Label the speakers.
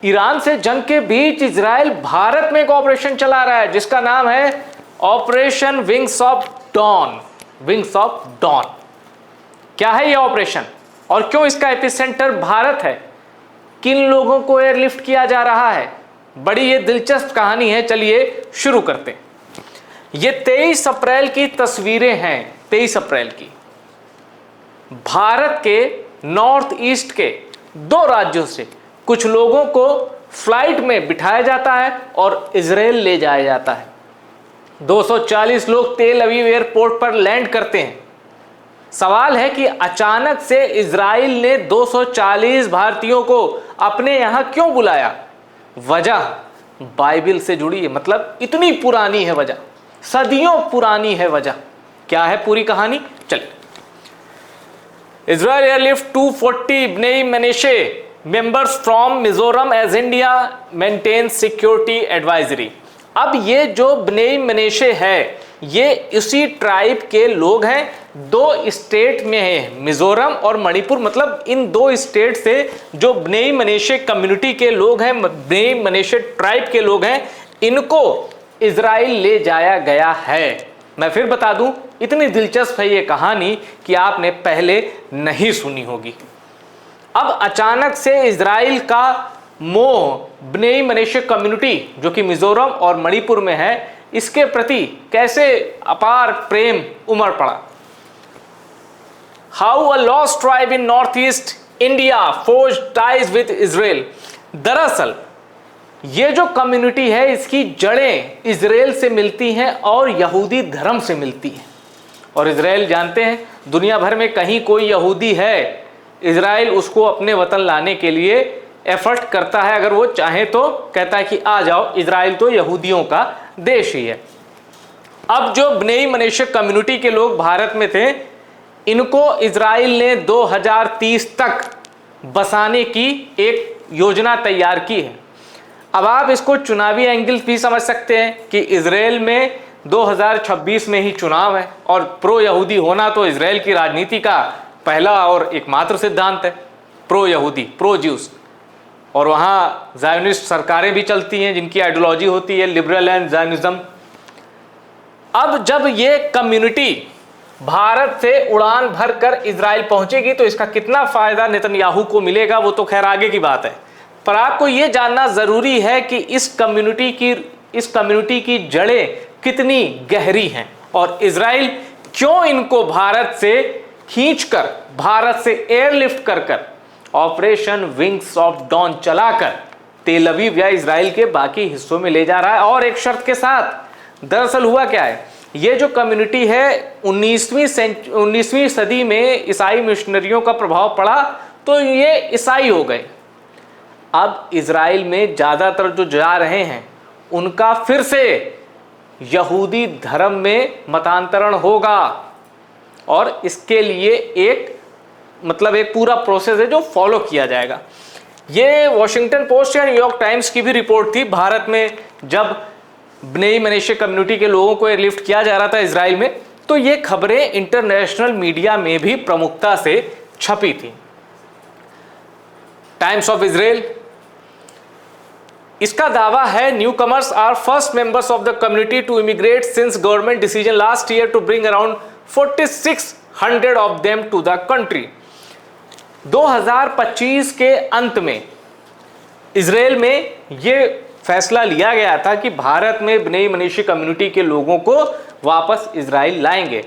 Speaker 1: Iran से जंग के बीच इजराइल भारत में एक ऑपरेशन चला रहा है जिसका नाम है operation wings of dawn. Wings of dawn क्या है ये ऑपरेशन और क्यों इसका एपिसेंटर भारत है? किन लोगों को एयरलिफ्ट किया जा रहा है? बड़ी ये दिलचस्प कहानी है, चलिए शुरू करते हैं। ये 23 अप्रैल की तस्वीरें हैं। 23 अप्रैल की भारत के नॉर्थ ईस्ट के 2 राज्यों से कुछ लोगों को फ्लाइट में बिठाया जाता है और इजराइल ले जाया जाता है। 240 लोग तेल अवीव एयरपोर्ट पर लैंड करते हैं। सवाल है कि अचानक से इजराइल ने 240 भारतीयों को अपने यहां क्यों बुलाया? वजह बाइबल से जुड़ी है, मतलब इतनी पुरानी है वजह, सदियों पुरानी है वजह। क्या है पूरी कहानी? चलिए। Israel airlift 240 Bnei Menashe members from Mizoram as India maintain security advisory. अब ये जो ब्नेई मेनेशे है ये इसी ट्राइब के लोग हैं। 2 स्टेट में है, मिजोरम और मणिपुर, मतलब इन 2 स्टेट से जो ब्नेई मेनेशे कम्युनिटी के लोग हैं, ब्नेई मेनेशे ट्राइब के लोग हैं, इनको इजराइल ले जाया गया है। मैं फिर बता दूं, इतनी दिलचस्प है ये कहानी कि आपने पहले नहीं सुनी होगी। अब अचानक से इजराइल का मोह ब्नेई मेनेशे कम्युनिटी जो कि मिजोरम और मणिपुर में है, इसके प्रति कैसे अपार प्रेम उमड़ पड़ा। How a lost tribe in north east India forge ties with Israel. दरअसल ये जो कम्युनिटी है इसकी जड़ें इजराइल से मिलती हैं और यहूदी धर्म से मिलती हैं। और इजराइल जानते हैं, दुनिया भर में कहीं कोई यहूदी है, इजराइल उसको अपने वतन लाने के लिए एफर्ट करता है। अगर वो चाहे तो कहता है कि आ जाओ, इजराइल तो यहूदियों का देश ही है। अब जो ब्नेई मेनेशे कम्युनिटी के लोग भारत में थे, इनको इजराइल ने 2030 तक बसाने की एक योजना तैयार की है। अब आप इसको चुनावी एंगल भी समझ सकते हैं कि इजराइल में 2026 में ही चुनाव है और प्रो यहूदी होना तो इजराइल की राजनीति का पहला और एकमात्र सिद्धांत है, प्रो यहूदी, प्रो ज्यूस। और वहाँ ज़ायोनिस्ट सरकारें भी चलती हैं जिनकी आइडियोलॉजी होती है लिबरल एंड ज़ायोनिज्म। अब जब ये कम्युनिटी भारत से उड़ान भरकर इजराइल पहुंचेगी तो इसका कितना फ़ायदा नेतन्याहू को मिलेगा वो तो खैर आगे की बात है। पर आपको ये जानना ज़रूरी है कि इस कम्युनिटी की जड़ें कितनी गहरी हैं और इजराइल क्यों इनको भारत से खींचकर, भारत से एयरलिफ्ट कर ऑपरेशन विंग्स ऑफ डॉन चलाकर तेल अवीव या इजराइल के बाकी हिस्सों में ले जा रहा है, और एक शर्त के साथ। दरअसल हुआ क्या है, ये जो कम्युनिटी है 19वीं सदी में ईसाई मिशनरियों का प्रभाव पड़ा तो ये ईसाई हो गए। अब इजराइल में ज़्यादातर जो जा रहे हैं उनका फिर से यहूदी धर्म में मतांतरण होगा और इसके लिए एक पूरा प्रोसेस है जो फॉलो किया जाएगा। ये वॉशिंगटन पोस्ट या न्यूयॉर्क टाइम्स की भी रिपोर्ट थी। भारत में जब ब्नेई मेनेशे कम्युनिटी के लोगों को एयरलिफ्ट किया जा रहा था इजराइल में, तो ये खबरें इंटरनेशनल मीडिया में भी प्रमुखता से छपी थी। टाइम्स ऑफ इजराइल, इसका दावा है newcomers are first members of the community to immigrate since government decision last year to bring around 4600 of them to the country. 2025 के अंत में इजराइल में यह फैसला लिया गया था कि भारत में ब्नेई मेनेशे कम्युनिटी के लोगों को वापस इजराइल लाएंगे।